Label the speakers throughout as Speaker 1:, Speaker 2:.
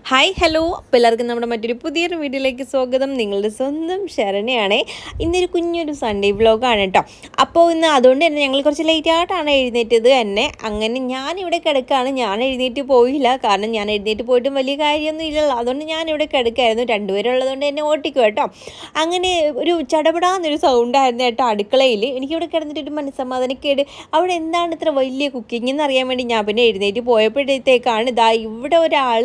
Speaker 1: Hi hello, അപ്പോൾ എല്ലാവർക്കും നമ്മുടെ മറ്റൊരു പുതിയൊരു വീഡിയോയിലേക്ക് സ്വാഗതം. നിങ്ങളുടെ സ്വന്തം ശരണ്യയാണേ. ഇന്നൊരു കുഞ്ഞൊരു സൺഡേ വ്ലോഗാണ് കേട്ടോ. അപ്പോൾ ഇന്ന് അതുകൊണ്ട് തന്നെ ഞങ്ങൾ കുറച്ച് ലേറ്റ് ആയിട്ടാണ് എഴുന്നേറ്റത് തന്നെ. അങ്ങനെ ഞാനിവിടെ കിടക്കുകയാണ്. ഞാൻ എഴുന്നേറ്റ് പോയില്ല, കാരണം ഞാൻ എഴുന്നേറ്റ് പോയിട്ടും വലിയ കാര്യമൊന്നും ഇല്ലല്ലോ. അതുകൊണ്ട് ഞാനിവിടെ കിടക്കായിരുന്നു. രണ്ടുപേരുള്ളതുകൊണ്ട് എന്നെ ഓട്ടിക്കും കേട്ടോ. അങ്ങനെ ഒരു ചടപടാന്നൊരു സൗണ്ടായിരുന്നു കേട്ടോ അടുക്കളയിൽ. എനിക്കിവിടെ കിടന്നിട്ടൊരു മനസ്സമാധാനക്കേട്. അവിടെ എന്താണ് ഇത്ര വലിയ കുക്കിംഗ് എന്നറിയാൻ വേണ്ടി ഞാൻ പിന്നെ എഴുന്നേറ്റ് പോയപ്പോഴത്തേക്കാണ് ഇതാ ഇവിടെ ഒരാൾ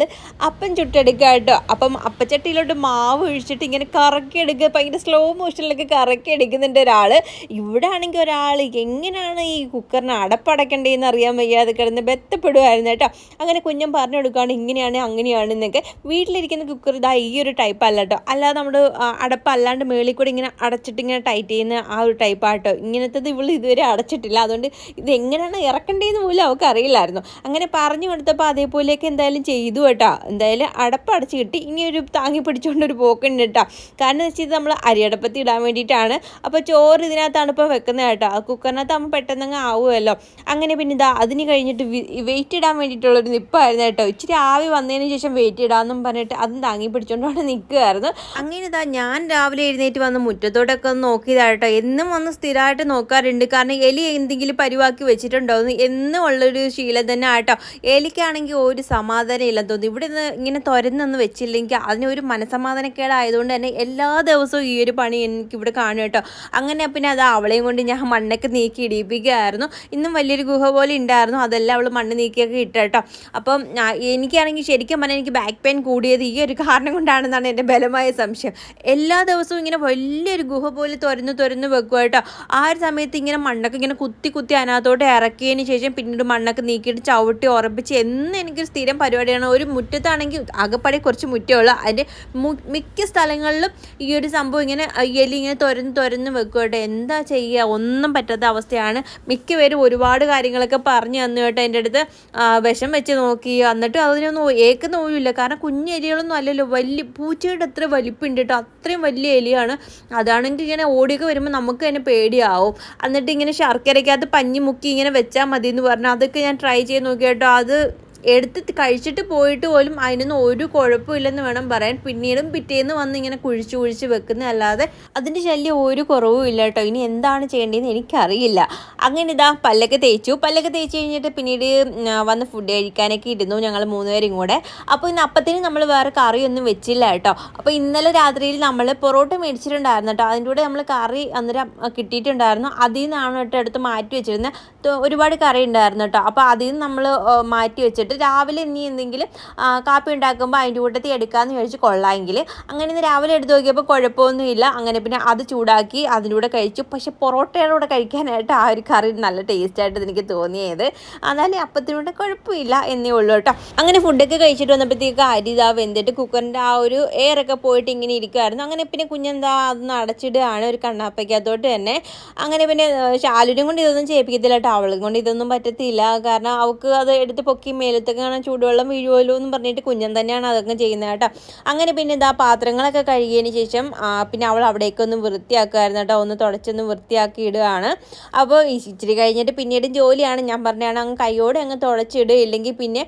Speaker 1: അപ്പം ചുട്ടെടുക്കുക കേട്ടോ. അപ്പം അപ്പച്ചട്ടിയിലോട്ട് മാവ് ഒഴിച്ചിട്ട് ഇങ്ങനെ കറക്കിയെടുക്കുക, ഭയങ്കര സ്ലോ മോഷനിലൊക്കെ കറക്കി എടുക്കുന്നുണ്ട് ഒരാൾ. ഇവിടെ ആണെങ്കിൽ ഒരാൾ എങ്ങനെയാണ് ഈ കുക്കറിന് അടപ്പടക്കേണ്ടതെന്ന് അറിയാൻ വയ്യാതെ കിടന്ന് ബെത്തപ്പെടുമായിരുന്നു കേട്ടോ. അങ്ങനെ കുഞ്ഞൻ പറഞ്ഞു കൊടുക്കുകയാണ് ഇങ്ങനെയാണ് അങ്ങനെയാണെന്നൊക്കെ. വീട്ടിലിരിക്കുന്ന കുക്കർ ഇതാ ഈ ഒരു ടൈപ്പ് അല്ല കേട്ടോ, അല്ലാതെ നമ്മുടെ അടപ്പ് അല്ലാണ്ട് മേളിൽ കൂടി ഇങ്ങനെ അടച്ചിട്ട് ഇങ്ങനെ ടൈറ്റ് ചെയ്യുന്ന ആ ഒരു ടൈപ്പാട്ടോ. ഇങ്ങനത്തത് ഇവൾ ഇതുവരെ അടച്ചിട്ടില്ല. അതുകൊണ്ട് ഇത് എങ്ങനെയാണ് ഇറക്കേണ്ടതെന്ന് പോലും അവൾക്ക് അറിയില്ലായിരുന്നു. അങ്ങനെ പറഞ്ഞു കൊടുത്തപ്പോൾ അതേപോലെയൊക്കെ എന്തായാലും ചെയ്തു കേട്ടോ. എന്തായാലും അടപ്പടച്ച് കിട്ടി. ഇനി ഒരു താങ്ങി പിടിച്ചുകൊണ്ടൊരു പോക്കുണ്ട് കേട്ടോ. കാരണം എന്ന് വെച്ചാൽ നമ്മൾ അരിയടപ്പത്തി ഇടാൻ വേണ്ടിയിട്ടാണ്. അപ്പോൾ ചോറ് ഇതിനകത്താണ് ഇപ്പോൾ വെക്കുന്നത് കേട്ടോ. ആ കുക്കറിനകത്ത് ആകുമ്പോൾ പെട്ടെന്നങ്ങ് ആവുമല്ലോ. അങ്ങനെ പിന്നെ ഇതാ അതിന് കഴിഞ്ഞിട്ട് വെയിറ്റ് ഇടാൻ വേണ്ടിയിട്ടുള്ളൊരു നിപ്പായിരുന്നു കേട്ടോ. ഇച്ചിരി ആവി വന്നതിന് ശേഷം വെയിറ്റ് ഇടാമെന്നും പറഞ്ഞിട്ട് അതും താങ്ങി പിടിച്ചുകൊണ്ടാണ് നിൽക്കുമായിരുന്നു. അങ്ങനെ ഇതാ ഞാൻ രാവിലെ എഴുന്നേറ്റ് വന്ന് മുറ്റത്തോട്ടൊക്കെ ഒന്ന് നോക്കിയതാട്ടോ. എന്നും വന്ന് സ്ഥിരമായിട്ട് നോക്കാറുണ്ട്, കാരണം എലി എന്തെങ്കിലും പരിവാക്കി വെച്ചിട്ടുണ്ടോയെന്ന് എന്നും ഉള്ളൊരു ശീലം തന്നെ ആട്ടോ. എലിക്കാണെങ്കിൽ ഒരു സമാധാനം ഇല്ലെന്ന് തോന്നുന്നു. ഇവിടെ നിന്ന് ഇങ്ങനെ തുരന്നൊന്നും വെച്ചില്ലെങ്കിൽ അതിനൊരു മനസ്സമാധാനക്കേടായതുകൊണ്ട് തന്നെ എല്ലാ ദിവസവും ഈ ഒരു പണി എനിക്കിവിടെ കാണും കേട്ടോ. അങ്ങനെ പിന്നെ അത് അവളെയും കൊണ്ട് ഞാൻ മണ്ണൊക്കെ നീക്കി ഇടിപ്പിക്കുകയായിരുന്നു. ഇന്നും വലിയൊരു ഗുഹ പോലെ ഉണ്ടായിരുന്നു, അതെല്ലാം അവൾ മണ്ണ് നീക്കിയൊക്കെ ഇട്ട കേട്ടോ. അപ്പം എനിക്കാണെങ്കിൽ ശരിക്കും പറഞ്ഞാൽ എനിക്ക് ബാക്ക് പെയിൻ കൂടിയത് ഈ ഒരു കാരണം കൊണ്ടാണെന്നാണ് എൻ്റെ ബലമായ സംശയം. എല്ലാ ദിവസവും ഇങ്ങനെ വലിയൊരു ഗുഹ പോലെ തുരന്ന് വെക്കുക കേട്ടോ. ആ ഒരു സമയത്ത് ഇങ്ങനെ മണ്ണൊക്കെ ഇങ്ങനെ കുത്തി അതിനകത്തോട്ട് ഇറക്കിയതിന് ശേഷം പിന്നീട് മണ്ണൊക്കെ നീക്കിയിട്ട് ചവിട്ടി ഉറപ്പിച്ച് എന്നും എനിക്കൊരു സ്ഥിരം പരിപാടിയാണ്. ഒരു മുറ്റത്താണെങ്കിൽ ആകെപ്പാടെ കുറച്ച് മുറ്റമുള്ളൂ, അതിൻ്റെ മിക്ക സ്ഥലങ്ങളിലും ഈ ഒരു സംഭവം ഇങ്ങനെ എലി ഇങ്ങനെ തുരന്ന് വെക്കുക കേട്ടോ. എന്താ ചെയ്യുക, ഒന്നും പറ്റാത്ത അവസ്ഥയാണ്. മിക്കവരും ഒരുപാട് കാര്യങ്ങളൊക്കെ പറഞ്ഞു തന്നു കേട്ടോ എൻ്റെ അടുത്ത്. വിഷം വെച്ച് നോക്കി, എന്നിട്ട് അതിനൊന്നും ഏക്കുന്ന പോലുമില്ല. കാരണം കുഞ്ഞു എലികളൊന്നും അല്ലല്ലോ, വലിയ പൂച്ചയുടെ അത്ര വലിപ്പുണ്ട് കേട്ടോ. അത്രയും വലിയ എലിയാണ്. അതാണെങ്കിൽ ഇങ്ങനെ ഓടിയൊക്കെ വരുമ്പോൾ നമുക്ക് തന്നെ പേടിയാവും. എന്നിട്ട് ഇങ്ങനെ ശർക്കരയ്ക്കകത്ത് പഞ്ഞി മുക്കി ഇങ്ങനെ വെച്ചാൽ മതി എന്ന് പറഞ്ഞു. അതൊക്കെ ഞാൻ ട്രൈ ചെയ്ത് നോക്കി കേട്ടോ. അത് എടുത്ത് കഴിച്ചിട്ട് പോയിട്ട് പോലും അതിനൊന്നും ഒരു കുഴപ്പമില്ലെന്ന് വേണം പറയാൻ. പിന്നീടും പിറ്റേന്ന് വന്ന് ഇങ്ങനെ കുഴിച്ച് വെക്കുന്നതല്ലാതെ അതിൻ്റെ ശല്യം ഒരു കുറവും ഇല്ല കേട്ടോ. ഇനി എന്താണ് ചെയ്യേണ്ടതെന്ന് എനിക്കറിയില്ല. അങ്ങനെ ഇതാ പല്ലൊക്കെ തേച്ച് കഴിഞ്ഞിട്ട് പിന്നീട് വന്ന് ഫുഡ് കഴിക്കാനൊക്കെ ഇരുന്നു ഞങ്ങൾ മൂന്നുപേരും കൂടെ. അപ്പോൾ ഇന്ന് അപ്പത്തിന് നമ്മൾ വേറെ കറിയൊന്നും വെച്ചില്ല കേട്ടോ. അപ്പോൾ ഇന്നലെ രാത്രിയിൽ നമ്മൾ പൊറോട്ട മേടിച്ചിട്ടുണ്ടായിരുന്നു കേട്ടോ. അതിൻ്റെ കൂടെ നമ്മൾ കറി അന്നേരം കിട്ടിയിട്ടുണ്ടായിരുന്നു. അതിൽ നിന്നാണ് കേട്ടോ എടുത്ത് മാറ്റി വെച്ചിരുന്നത്. ഒരുപാട് കറി ഉണ്ടായിരുന്നു കേട്ടോ. അപ്പോൾ അതിൽ നിന്ന് നമ്മൾ മാറ്റി വെച്ചിട്ട് രാവിലെ ഇനി എന്തെങ്കിലും കാപ്പി ഉണ്ടാക്കുമ്പോൾ അതിൻ്റെ കൂട്ടത്തിൽ എടുക്കാമെന്ന് ചോദിച്ച് കൊള്ളാമെങ്കിൽ. അങ്ങനെ ഇന്ന് രാവിലെ എടുത്ത് നോക്കിയപ്പോൾ കുഴപ്പമൊന്നുമില്ല. അങ്ങനെ പിന്നെ അത് ചൂടാക്കി അതിൻ്റെ കൂടെ കഴിച്ചു. പക്ഷെ പൊറോട്ടയുടെ കൂടെ കഴിക്കാനായിട്ട് ആ ഒരു കറി നല്ല ടേസ്റ്റായിട്ട് എനിക്ക് തോന്നിയത്. എന്നാലും അപ്പത്തിനൂടെ കുഴപ്പമില്ല എന്നേ ഉള്ളൂ കേട്ടോ. അങ്ങനെ ഫുഡൊക്കെ കഴിച്ചിട്ട് വന്നപ്പോഴത്തേക്ക് അരി ഇതാ വെന്തിട്ട് കുക്കറിൻ്റെ ആ ഒരു എയറൊക്കെ പോയിട്ട് ഇങ്ങനെ ഇരിക്കുമായിരുന്നു. അങ്ങനെ പിന്നെ കുഞ്ഞെന്താ അതൊന്ന് അടച്ചിടുകയാണ് ഒരു കണ്ണാപ്പയ്ക്കകത്തോട്ട് തന്നെ. അങ്ങനെ പിന്നെ ശാലുവിനും കൊണ്ട് ഇതൊന്നും ചെയ്യിപ്പിക്കത്തില്ല കേട്ടോ. അവളും കൊണ്ട് ഇതൊന്നും പറ്റത്തില്ല, കാരണം അവൾക്ക് അത് എടുത്ത് പൊക്കി മേലത്തൊക്കെ കാണാൻ ചൂടുവെള്ളം വീഴുമല്ലോ എന്ന് പറഞ്ഞിട്ട് കുഞ്ഞൻ തന്നെയാണ് അതൊക്കെ ചെയ്യുന്നത് കേട്ടോ. അങ്ങനെ പിന്നെ ഇതാ പാത്രങ്ങളൊക്കെ കഴുകിയതിന് ശേഷം പിന്നെ അവൾ അവിടേക്കൊന്നും വൃത്തിയാക്കുമായിരുന്നു കേട്ടോ. ഒന്ന് തുടച്ചൊന്ന് വൃത്തിയാക്കി ഇടുകയാണ്. അപ്പോൾ ഇച്ചിരി കഴിഞ്ഞിട്ട് പിന്നീട് ജോലിയാണ്. ഞാൻ പറഞ്ഞതാണ് അങ്ങ് കൈയോടെ അങ്ങ് തുടച്ചിടുക, ഇല്ലെങ്കിൽ പിന്നെ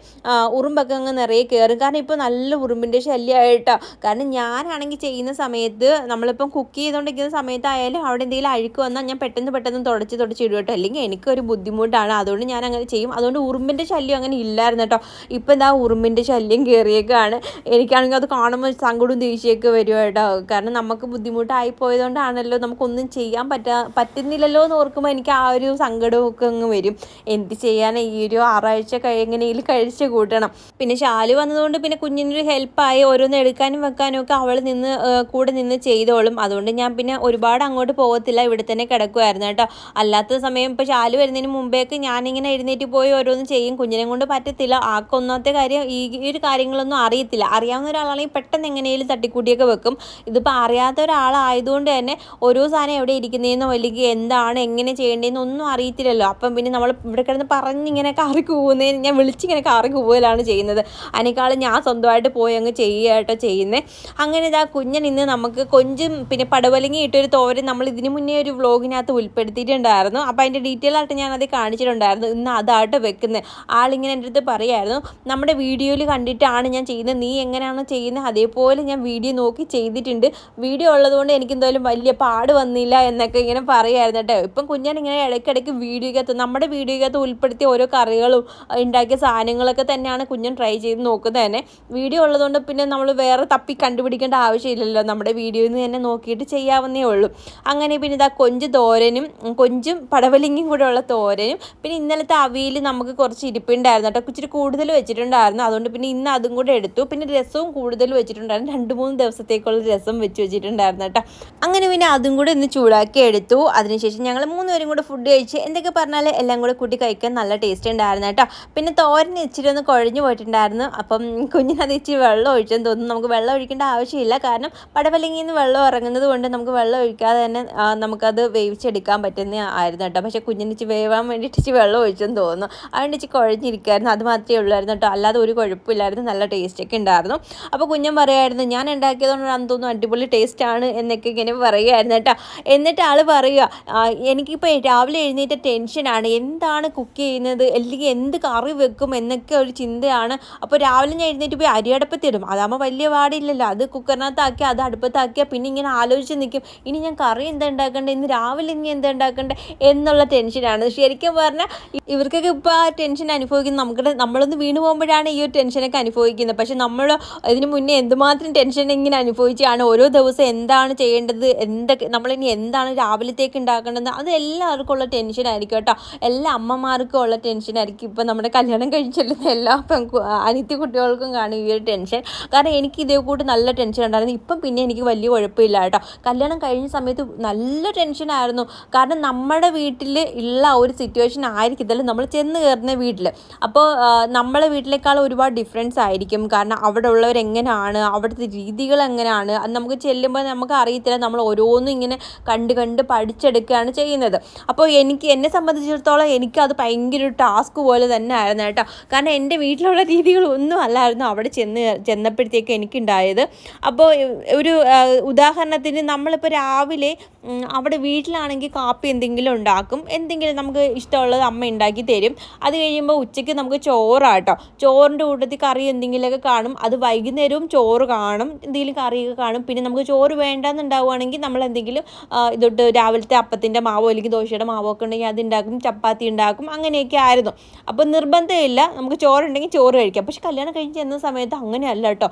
Speaker 1: ഉറുമ്പൊക്കെ അങ്ങ് നിറയെ കയറും. കാരണം ഇപ്പോൾ നല്ല ഉറുമ്പിൻ്റെ ശല്യമായിട്ടോ. കാരണം ഞാനാണെങ്കിൽ ചെയ്യുന്ന സമയത്ത് നമ്മളിപ്പം കുക്ക് ചെയ്തുകൊണ്ടിരിക്കുന്ന സമയത്തായാലും അവിടെ എന്തെങ്കിലും അഴുക്ക് വന്നാൽ ഞാൻ പെട്ടെന്ന് തുടച്ചിടും കേട്ടോ. അല്ലെങ്കിൽ എനിക്കൊരു ബുദ്ധിമുട്ടാണ്. അതുകൊണ്ട് ഞാൻ അങ്ങനെ ചെയ്യും. അതുകൊണ്ട് ഉറുമ്പിൻ്റെ ശല്യം അങ്ങനെ ഇല്ലായിരുന്നു കേട്ടോ. ഇപ്പം എന്താ ഉറുമ്പിൻ്റെ ശല്യം കയറിയേക്കാണ്. എനിക്കാണെങ്കിൽ അത് കാണുമ്പോൾ സങ്കടവും ദേഷ്യമൊക്കെ വരും കേട്ടോ. കാരണം നമുക്ക് ബുദ്ധിമുട്ടായി പോയതുകൊണ്ടാണല്ലോ, നമുക്കൊന്നും ചെയ്യാൻ പറ്റുന്നില്ലല്ലോ എന്ന് ഓർക്കുമ്പോൾ എനിക്ക് ആ ഒരു സങ്കടമൊക്കെ അങ്ങ് വരും. എന്ത് ചെയ്യാൻ, ഈ ഒരു ആറാഴ്ച എങ്ങനെയെങ്കിലും കഴിച്ച് കൂട്ടണം. പിന്നെ ശാലു വന്നതുകൊണ്ട് പിന്നെ കുഞ്ഞിനൊരു ഹെൽപ്പായി. ഓരോന്ന് എടുക്കാനും വെക്കാനും ഒക്കെ അവൾ കൂടെ നിന്ന് ചെയ്തോളും. അതുകൊണ്ട് ഞാൻ പിന്നെ ഒരുപാട് അങ്ങോട്ട് പോകത്തില്ല, ഇവിടെ തന്നെ കിടക്കുമായിരുന്നു കേട്ടോ. അല്ലാത്ത സമയം ഇപ്പോൾ ശാലു വരുന്നതിന് മുമ്പേക്ക് ഞാനിങ്ങനെ എഴുന്നേറ്റ് പോയി ഓരോന്ന് ചെയ്യും. കുഞ്ഞിനെ കൊണ്ട് പറ്റത്തില്ല. ആക്കൊന്നാമത്തെ കാര്യം ഈ ഒരു കാര്യങ്ങളൊന്നും അറിയത്തില്ല. അറിയാവുന്ന ഒരാളാണെങ്കിൽ പെട്ടെന്ന് എങ്ങനെയും തട്ടിക്കൂട്ടിയൊക്കെ വെക്കും. ഇതിപ്പോൾ അറിയാത്ത ഒരാളായതുകൊണ്ട് തന്നെ ഓരോ സാധനം എവിടെ ഇരിക്കുന്നതെന്നോ അല്ലെങ്കിൽ എന്താണ് എങ്ങനെ ചെയ്യേണ്ടതെന്നോ ഒന്നും അറിയത്തില്ലല്ലോ. അപ്പം പിന്നെ നമ്മൾ ഇവിടെ കിടന്ന് പറഞ്ഞിങ്ങനെ കാറി കൂവുന്നതിന് ഞാൻ വിളിച്ചിങ്ങനെ കാറി കൂവലാണ് ചെയ്യുന്നത്. അതിനേക്കാളും ഞാൻ സ്വന്തമായിട്ട് പോയി അങ്ങ് ചെയ്യുക ചെയ്യുന്നത്. അങ്ങനെ ഇതാ കുഞ്ഞൻ ഇന്ന് നമുക്ക് കൊഞ്ചും പിന്നെ പടവലങ്ങി ഇട്ടൊരു തോരൻ നമ്മൾ ഇതിനു മുന്നേ ഒരു വ്ലോഗിനകത്ത് ഉൾപ്പെടുത്തിയിട്ടുണ്ടായിരുന്നു. അപ്പോൾ അതിൻ്റെ ഡീറ്റെയിൽ ആയിട്ട് ഞാനത് കാണിച്ചിട്ടുണ്ടായിരുന്നു. ഇന്ന് അതായിട്ട് വെക്കുന്നത്. ആളിങ്ങനെ എൻ്റെ അടുത്ത് പറയുമായിരുന്നു, നമ്മുടെ വീഡിയോയിൽ കണ്ടിട്ടാണ് ഞാൻ ചെയ്യുന്നത്, നീ എങ്ങനെയാണോ ചെയ്യുന്നത് അതേപോലെ ഞാൻ വീഡിയോ നോക്കി ചെയ്തിട്ടുണ്ട്, വീഡിയോ ഉള്ളതുകൊണ്ട് എനിക്ക് എന്തായാലും വലിയ പാട് വന്നില്ല എന്നൊക്കെ ഇങ്ങനെ പറയുമായിരുന്നു കേട്ടോ. ഇപ്പം കുഞ്ഞൻ ഇങ്ങനെ ഇടയ്ക്കിടയ്ക്ക് വീഡിയോയ്ക്കകത്ത് നമ്മുടെ വീഡിയോയ്ക്കകത്ത് ഉൾപ്പെടുത്തിയ ഓരോ കറികളും ഉണ്ടാക്കിയ സാധനങ്ങളൊക്കെ തന്നെയാണ് കുഞ്ഞൻ ട്രൈ ചെയ്ത് നോക്കുന്നത് തന്നെ. വീഡിയോ ഉള്ളതുകൊണ്ട് പിന്നെ നമ്മൾ വേറെ തപ്പി കണ്ടുപിടിക്കേണ്ട ആവശ്യമില്ലല്ലോ, നമ്മുടെ വീഡിയോയിൽ നിന്ന് തന്നെ നോക്കിയിട്ട് ചെയ്യാവുന്നേ ഉള്ളൂ. അങ്ങനെ പിന്നെ ഇതാ കൊഞ്ച് തോരനും കൊഞ്ചും പടവലങ്ങയും കൂടെ ഉള്ള തോരനും, പിന്നെ ഇന്നലത്തെ അവിയൽ നമുക്ക് കുറച്ച് ഇരിപ്പുണ്ടായിരുന്നു കേട്ടോ, ഇച്ചിരി കൂടുതൽ വെച്ചിട്ടുണ്ടായിരുന്നു, അതുകൊണ്ട് പിന്നെ ഇന്ന് അതും കൂടെ എടുത്തു. പിന്നെ രസവും കൂടുതൽ വെച്ചിട്ടുണ്ടായിരുന്നു, 2-3 ദിവസത്തേക്കുള്ള രസം വെച്ചിട്ടുണ്ടായിരുന്നു കേട്ടോ. അങ്ങനെ പിന്നെ അതും കൂടെ ഇന്ന് ചൂടാക്കി എടുത്തു. അതിനുശേഷം ഞങ്ങൾ 3 പേരും കൂടെ ഫുഡ് കഴിച്ച് എന്തൊക്കെ പറഞ്ഞാൽ എല്ലാം കൂടെ കൂട്ടി കഴിക്കാൻ നല്ല ടേസ്റ്റ് ഉണ്ടായിരുന്നു കേട്ടോ. പിന്നെ തോരന് ഇച്ചിരി ഒന്ന് കുഴഞ്ഞു പോയിട്ടുണ്ടായിരുന്നു, അപ്പം കുഞ്ഞിനത് ഇച്ചിരി വെള്ളം ഒഴിച്ചെന്ന് തോന്നുന്നു. നമുക്ക് വെള്ളം ഒഴിക്കേണ്ട ആവശ്യമില്ല, കാരണം പടവലങ്ങിയിൽ നിന്ന് വെള്ളം ഇറങ്ങുന്നത് കൊണ്ട് നമുക്ക് വെള്ളം ഒഴിക്കാതെ തന്നെ നമുക്കത് വേവിച്ചെടുക്കാൻ പറ്റുന്ന ആയിരുന്നു കേട്ടോ. പക്ഷേ കുഞ്ഞിനിച്ച് വേവാൻ വേണ്ടിയിട്ട് ഇച്ചിരി വെള്ളം ഒഴിച്ചെന്ന് തോന്നുന്നു, അതുകൊണ്ട് ഇച്ചിരി കുഴഞ്ഞിരിക്കുമായിരുന്നു. അത് മാത്രമേ ഉള്ളായിരുന്നു കേട്ടോ, അല്ലാതെ ഒരു കുഴപ്പമില്ലായിരുന്നു, നല്ല ടേസ്റ്റൊക്കെ ഉണ്ടായിരുന്നു. അപ്പോൾ കുഞ്ഞൻ പറയുമായിരുന്നു, ഞാൻ ഉണ്ടാക്കിയതുകൊണ്ടാണെന്ന് തോന്നുന്നു അടിപൊളി ടേസ്റ്റാണ് എന്നൊക്കെ ഇങ്ങനെ പറയുമായിരുന്നു കേട്ടോ. എന്നിട്ട് ആൾ പറയുക, എനിക്കിപ്പോൾ രാവിലെ എഴുന്നേറ്റ ടെൻഷനാണ്, എന്താണ് കുക്ക് ചെയ്യുന്നത് അല്ലെങ്കിൽ എന്ത് കറി വെക്കും എന്നൊക്കെ ഒരു ചിന്തയാണ്. അപ്പോൾ രാവിലെ ഞാൻ എഴുന്നേറ്റ് പോയി അരി അടുപ്പത്തിടും, അതാകുമ്പോൾ വലിയ പാടില്ലല്ലോ, അത് കുക്കറിനകത്താക്കി അത് അടുപ്പത്താക്കിയാൽ പിന്നെ ഇങ്ങനെ ആലോചിച്ച് നിൽക്കും, ഇനി ഞാൻ കറി എന്താ ഉണ്ടാക്കേണ്ടത്, ഇന്ന് രാവിലെ ഇനി എന്താ ഉണ്ടാക്കേണ്ടത് എന്നുള്ള ടെൻഷനാണ്. ശരിക്കും പറഞ്ഞാൽ ഇവർക്കൊക്കെ ഇപ്പോൾ ആ ടെൻഷൻ അനുഭവിക്കുന്നത് നമ്മളൊന്ന് വീണ് പോകുമ്പോഴാണ് ഈ ഒരു ടെൻഷനൊക്കെ അനുഭവിക്കുന്നത്. പക്ഷെ നമ്മൾ ഇതിന് മുന്നേ എന്തുമാത്രം ടെൻഷൻ ഇങ്ങനെ അനുഭവിച്ചാണ്, ഓരോ ദിവസം എന്താണ് ചെയ്യേണ്ടത്, എന്തൊക്കെ നമ്മളിനി എന്താണ് രാവിലത്തേക്ക് ഉണ്ടാക്കേണ്ടത്, അത് എല്ലാവർക്കും ഉള്ള ടെൻഷനായിരിക്കും കേട്ടോ. എല്ലാ അമ്മമാർക്കും ഉള്ള ടെൻഷനായിരിക്കും. ഇപ്പോൾ നമ്മുടെ കല്യാണം കഴിച്ചെല്ലുന്ന എല്ലാ അനിത്യ കുട്ടികൾക്കും കാണും ഈ ഒരു ടെൻഷൻ. കാരണം എനിക്ക് ഇതേ കൂട്ട് നല്ല ടെൻഷൻ ഉണ്ടായിരുന്നു, ഇപ്പം പിന്നെ എനിക്ക് വലിയ കുഴപ്പമില്ല കേട്ടോ. കല്യാണം കഴിഞ്ഞ സമയത്ത് നല്ല ടെൻഷനായിരുന്നു, കാരണം നമ്മുടെ വീട്ടിൽ ഉള്ള ഒരു സിറ്റുവേഷൻ ആയിരിക്കത്തില്ല നമ്മൾ ചെന്ന് കയറുന്ന വീട്ടിൽ. അപ്പോൾ നമ്മളെ വീട്ടിലേക്കാൾ ഒരുപാട് ഡിഫറൻസ് ആയിരിക്കും, കാരണം അവിടെ ഉള്ളവരെങ്ങനെയാണ്, അവിടുത്തെ രീതികൾ എങ്ങനെയാണ്, അത് നമുക്ക് ചെല്ലുമ്പോൾ നമുക്ക് അറിയത്തില്ല, നമ്മൾ ഓരോന്നും ഇങ്ങനെ കണ്ട് പഠിച്ചെടുക്കുകയാണ് ചെയ്യുന്നത്. അപ്പോൾ എന്നെ സംബന്ധിച്ചിടത്തോളം എനിക്കത് ഭയങ്കര ഒരു ടാസ്ക് പോലെ തന്നെ ആയിരുന്നു കേട്ടോ. കാരണം എൻ്റെ വീട്ടിലുള്ള രീതികളൊന്നും അല്ലായിരുന്നു അവിടെ ചെന്നപ്പോഴത്തേക്ക് എനിക്കുണ്ടായത്. അപ്പോൾ ഒരു ഉദാഹരണത്തിന് നമ്മളിപ്പോൾ രാവിലെ അവിടെ വീട്ടിലാണെങ്കിൽ കാപ്പി എന്തെങ്കിലും ഉണ്ടാക്കും, എന്തെങ്കിലും നമുക്ക് ഇഷ്ടമുള്ളത് അമ്മ ഉണ്ടാക്കി തരും. അത് കഴിയുമ്പോൾ ഉച്ചയ്ക്ക് നമുക്ക് ചോറാട്ടോ, ചോറിൻ്റെ കൂട്ടത്തിൽ കറി എന്തെങ്കിലുമൊക്കെ കാണും. അത് വൈകുന്നേരവും ചോറ് കാണും, എന്തെങ്കിലും കറിയൊക്കെ കാണും. പിന്നെ നമുക്ക് ചോറ് വേണ്ടെന്നുണ്ടാവുകയാണെങ്കിൽ നമ്മൾ എന്തെങ്കിലും ഇതൊട്ട് രാവിലത്തെ അപ്പത്തിൻ്റെ മാവോ അല്ലെങ്കിൽ ദോശയുടെ മാവോ ഒക്കെ ഉണ്ടെങ്കിൽ അത് ഉണ്ടാക്കും, ചപ്പാത്തി ഉണ്ടാക്കും, അങ്ങനെയൊക്കെ ആയിരുന്നു. അപ്പോൾ നിർബന്ധമില്ല, നമുക്ക് ചോറുണ്ടെങ്കിൽ ചോറ് കഴിക്കാം. പക്ഷെ കല്യാണം കഴിഞ്ഞ് ചെന്ന സമയത്ത് അങ്ങനെയല്ല കേട്ടോ.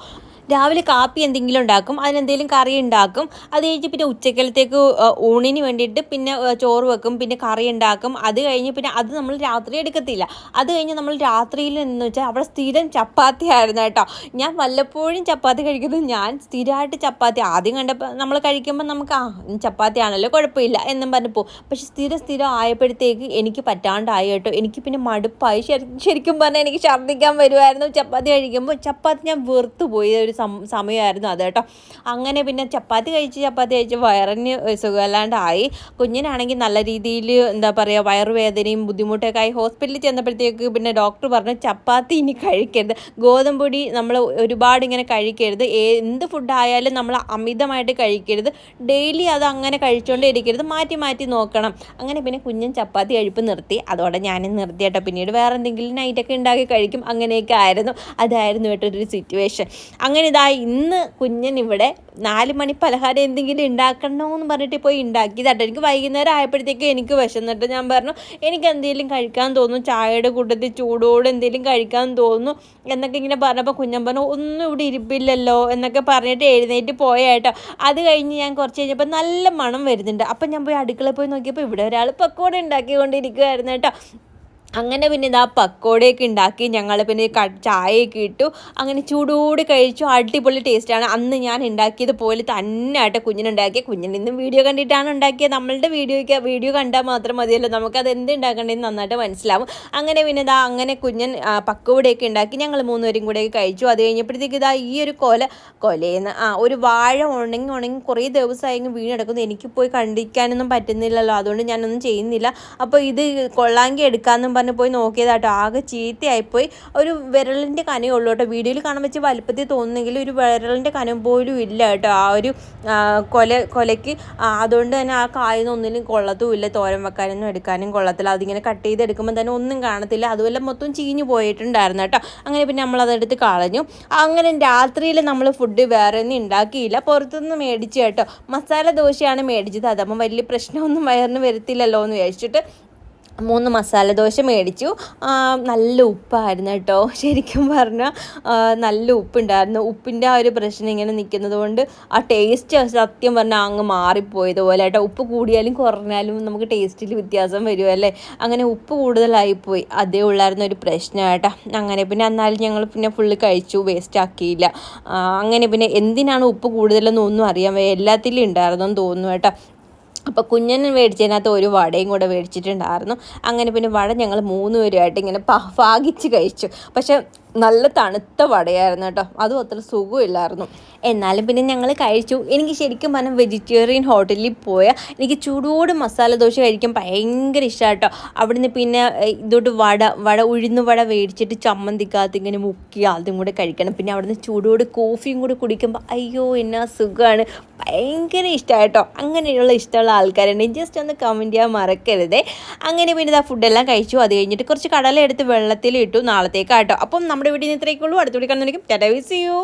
Speaker 1: രാവിലെ കാപ്പി എന്തെങ്കിലും ഉണ്ടാക്കും, അതിനെന്തെങ്കിലും കറി ഉണ്ടാക്കും, അത് കഴിഞ്ഞ് പിന്നെ ഉച്ചക്കലത്തേക്ക് ഊണിന് വേണ്ടിയിട്ട് പിന്നെ ചോറ് വെക്കും, പിന്നെ കറി ഉണ്ടാക്കും. അത് കഴിഞ്ഞ് പിന്നെ അത് നമ്മൾ രാത്രി എടുക്കത്തില്ല. അത് കഴിഞ്ഞ് നമ്മൾ രാത്രിയിൽ എന്ന് വെച്ചാൽ അവിടെ സ്ഥിരം ചപ്പാത്തി ആയിരുന്നു കേട്ടോ. ഞാൻ വല്ലപ്പോഴും ചപ്പാത്തി കഴിക്കുന്നത്, ഞാൻ സ്ഥിരമായിട്ട് ചപ്പാത്തി ആദ്യം കണ്ടപ്പോൾ നമ്മൾ കഴിക്കുമ്പോൾ നമുക്ക് ചപ്പാത്തി ആണല്ലോ കുഴപ്പമില്ല എന്നും പറഞ്ഞു പോകും. പക്ഷെ സ്ഥിരം ആയപ്പോഴത്തേക്ക് എനിക്ക് പറ്റാണ്ടായി കേട്ടോ. എനിക്ക് പിന്നെ മടുപ്പായി, ശരിക്കും പറഞ്ഞാൽ എനിക്ക് ഛർദ്ദിക്കാൻ വരുമായിരുന്നു ചപ്പാത്തി കഴിക്കുമ്പോൾ. ചപ്പാത്തി ഞാൻ വെറുത്തു പോയി ഒരു സമയമായിരുന്നു അത് കേട്ടോ. അങ്ങനെ പിന്നെ ചപ്പാത്തി കഴിച്ച് വയറിന് സുഖമല്ലാണ്ടായി. കുഞ്ഞിനാണെങ്കിൽ നല്ല രീതിയിൽ എന്താ പറയുക വയറുവേദനയും ബുദ്ധിമുട്ടൊക്കെ ആയി. ഹോസ്പിറ്റലിൽ ചെന്നപ്പോഴത്തേക്ക് പിന്നെ ഡോക്ടർ പറഞ്ഞു ചപ്പാത്തി ഇനി കഴിക്കരുത്, ഗോതമ്പ് പൊടി നമ്മൾ ഒരുപാട് ഇങ്ങനെ കഴിക്കരുത്, എന്ത് ഫുഡായാലും നമ്മൾ അമിതമായിട്ട് കഴിക്കരുത്, ഡെയിലി അത് അങ്ങനെ കഴിച്ചുകൊണ്ടേ ഇരിക്കരുത്, മാറ്റി നോക്കണം. അങ്ങനെ പിന്നെ കുഞ്ഞൻ ചപ്പാത്തി കഴിപ്പ് നിർത്തി. അതോടെ ഞാനും നിർത്തി കേട്ടോ. പിന്നീട് വേറെ എന്തെങ്കിലും നൈറ്റൊക്കെ ഉണ്ടാക്കി കഴിക്കും, അങ്ങനെയൊക്കെ അതായിരുന്നു കേട്ടോ ഒരു സിറ്റുവേഷൻ. അങ്ങനെ ഇന്ന് കുഞ്ഞൻ ഇവിടെ 4 മണി പലഹാരം എന്തെങ്കിലും ഉണ്ടാക്കണമെന്ന് പറഞ്ഞിട്ട് പോയി ഉണ്ടാക്കിയതാട്ടോ. എനിക്ക് വൈകുന്നേരം ആയപ്പോഴത്തേക്ക് എനിക്ക് വിശന്നിട്ട് ഞാൻ പറഞ്ഞു എനിക്ക് എന്തെങ്കിലും കഴിക്കാൻ തോന്നുന്നു, ചായയുടെ കൂട്ടത്തിൽ ചൂടോടെ എന്തെങ്കിലും കഴിക്കാൻ തോന്നുന്നു എന്നൊക്കെ ഇങ്ങനെ പറഞ്ഞപ്പോൾ കുഞ്ഞൻ പറഞ്ഞു ഒന്നും ഇവിടെ ഇരിപ്പില്ലല്ലോ എന്നൊക്കെ പറഞ്ഞിട്ട് എഴുന്നേറ്റ് പോയേട്ടോ. അത് കഴിഞ്ഞ് ഞാൻ കുറച്ച് കഴിഞ്ഞപ്പോൾ നല്ല മണം വരുന്നുണ്ട്. അപ്പം ഞാൻ പോയി അടുക്കളയിൽ പോയി നോക്കിയപ്പോൾ ഇവിടെ ഒരാൾ പക്കോട ഉണ്ടാക്കിക്കൊണ്ടിരിക്കുമായിരുന്നു കേട്ടോ. അങ്ങനെ പിന്നെ ഇതാ പക്കോടയൊക്കെ ഉണ്ടാക്കി ഞങ്ങൾ പിന്നെ ചായയൊക്കെ ഇട്ടു, അങ്ങനെ ചൂടോട് കഴിച്ചു. അടിപൊളി ടേസ്റ്റാണ്. അന്ന് ഞാൻ ഉണ്ടാക്കിയത് പോലെ തന്നെ ആയിട്ട് കുഞ്ഞിനുണ്ടാക്കിയ, ഇന്നും വീഡിയോ കണ്ടിട്ടാണ് ഉണ്ടാക്കിയത്. നമ്മളുടെ വീഡിയോ കണ്ടാൽ മാത്രം മതിയല്ലോ, നമുക്കത് എന്ത് ഉണ്ടാക്കേണ്ടതെന്ന് നന്നായിട്ട് മനസ്സിലാവും. അങ്ങനെ പിന്നെ ഇതാ അങ്ങനെ കുഞ്ഞൻ പക്കോടയൊക്കെ ഉണ്ടാക്കി ഞങ്ങൾ 3 പേരും കൂടെയൊക്കെ കഴിച്ചു. അത് കഴിഞ്ഞപ്പോഴത്തേക്ക് ഇതാ ഈ ഒരു കൊലയെന്ന് ഒരു വാഴ ഉണങ്ങി കുറേ ദിവസമായി വീണെടുക്കുന്നു. എനിക്ക് പോയി കണ്ടിക്കാനൊന്നും പറ്റുന്നില്ലല്ലോ, അതുകൊണ്ട് ഞാനൊന്നും ചെയ്യുന്നില്ല. അപ്പോൾ ഇത് കൊള്ളാങ്കി എടുക്കാമെന്നും പറഞ്ഞ് പോയി നോക്കിയതാട്ടോ. ആകെ ചീത്തയായിപ്പോയി. ഒരു വിരലിൻ്റെ കനമേ ഉള്ളൂ കേട്ടോ. വീഡിയോയിൽ കാണാൻ വെച്ച് വലുപ്പത്തിൽ തോന്നുന്നെങ്കിൽ ഒരു വിരലിൻ്റെ കനം പോലും ഇല്ല കേട്ടോ ആ ഒരു കൊലയ്ക്ക്. അതുകൊണ്ട് തന്നെ ആ കായൊന്നും ഒന്നിലും കൊള്ളത്തുമില്ല, തോരൻ വെക്കാനൊന്നും എടുക്കാനും കൊള്ളത്തില്ല. അതിങ്ങനെ കട്ട് ചെയ്തെടുക്കുമ്പോൾ തന്നെ ഒന്നും കാണത്തില്ല. അതുപോലെ മൊത്തം ചീഞ്ഞു പോയിട്ടുണ്ടായിരുന്നു കേട്ടോ. അങ്ങനെ പിന്നെ നമ്മളതെടുത്ത് കളഞ്ഞു. അങ്ങനെ രാത്രിയിൽ നമ്മൾ ഫുഡ് വേറെ ഒന്നും ഉണ്ടാക്കിയില്ല, പുറത്തുനിന്ന് മേടിച്ചു കേട്ടോ. മസാല ദോശയാണ് മേടിച്ചത്. അതാകുമ്പോൾ വലിയ പ്രശ്നമൊന്നും വയറിന് വരത്തില്ലല്ലോ എന്ന് വിചാരിച്ചിട്ട് 3 മസാല ദോശ മേടിച്ചു. നല്ല ഉപ്പായിരുന്നു കേട്ടോ. ശരിക്കും പറഞ്ഞാൽ നല്ല ഉപ്പുണ്ടായിരുന്നു. ഉപ്പിൻ്റെ ആ ഒരു പ്രശ്നം ഇങ്ങനെ നിൽക്കുന്നത് കൊണ്ട് ആ ടേസ്റ്റ് സത്യം പറഞ്ഞാൽ അങ്ങ് മാറിപ്പോയതുപോലെ കേട്ടോ. ഉപ്പ് കൂടിയാലും കുറഞ്ഞാലും നമുക്ക് ടേസ്റ്റിൽ വ്യത്യാസം വരുമല്ലേ. അങ്ങനെ ഉപ്പ് കൂടുതലായിപ്പോയി, അതേ ഉള്ളായിരുന്ന ഒരു പ്രശ്നം കേട്ടോ. അങ്ങനെ പിന്നെ എന്നാലും ഞങ്ങൾ പിന്നെ ഫുള്ള് കഴിച്ചു, വേസ്റ്റ് ആക്കിയില്ല. അങ്ങനെ പിന്നെ എന്തിനാണ് ഉപ്പ് കൂടുതലെന്നൊന്നും അറിയാൻ വയ്യ, എല്ലാത്തിലും ഉണ്ടായിരുന്നെന്ന് തോന്നുന്നു കേട്ടോ. അപ്പോൾ കുഞ്ഞന് മേടിച്ചതിനകത്ത് ഒരു വടയും കൂടെ മേടിച്ചിട്ടുണ്ടായിരുന്നു. അങ്ങനെ പിന്നെ വട ഞങ്ങൾ 3 പേരുമായിട്ട് ഇങ്ങനെ ഭാഗിച്ച് കഴിച്ചു. പക്ഷെ നല്ല തണുത്ത വടയായിരുന്നു കേട്ടോ. അതും അത്ര സുഖമില്ലായിരുന്നു. എന്നാലും പിന്നെ ഞങ്ങൾ കഴിച്ചു. എനിക്ക് ശരിക്കും പറഞ്ഞാൽ വെജിറ്റേറിയൻ ഹോട്ടലിൽ പോയാൽ എനിക്ക് ചൂടോട് മസാല ദോശ കഴിക്കാൻ ഭയങ്കര ഇഷ്ടമാണ് കേട്ടോ. അവിടുന്ന് പിന്നെ ഇതോട്ട് ഉഴുന്ന് വട മേടിച്ചിട്ട് ചമ്മന്തിക്കകത്ത് ഇങ്ങനെ മുക്കി അതും കൂടെ കഴിക്കണം. പിന്നെ അവിടുന്ന് ചൂടോട് കോഫിയും കൂടെ കുടിക്കുമ്പോൾ അയ്യോ എന്നാ സുഖമാണ്, ഭയങ്കര ഇഷ്ടമാണ് കേട്ടോ. അങ്ങനെയുള്ള ഇഷ്ടമുള്ള ആൾക്കാരുണ്ടെങ്കിൽ ജസ്റ്റ് ഒന്ന് കമൻറ്റ് ചെയ്യാൻ മറക്കരുതേ. അങ്ങനെ പിന്നെ ഇതാ ഫുഡെല്ലാം കഴിച്ചു. അത് കഴിഞ്ഞിട്ട് കുറച്ച് കടല എടുത്ത് വെള്ളത്തിൽ ഇട്ടു നാളത്തേക്കാട്ടോ. അപ്പം നമ്മുടെ വീട്ടിൽ നിന്ന് ഇത്രയൊക്കെ ഉള്ളൂ. അടുത്ത വീട്ടിൽ കാണുന്നതായിരിക്കും. Tata, see you.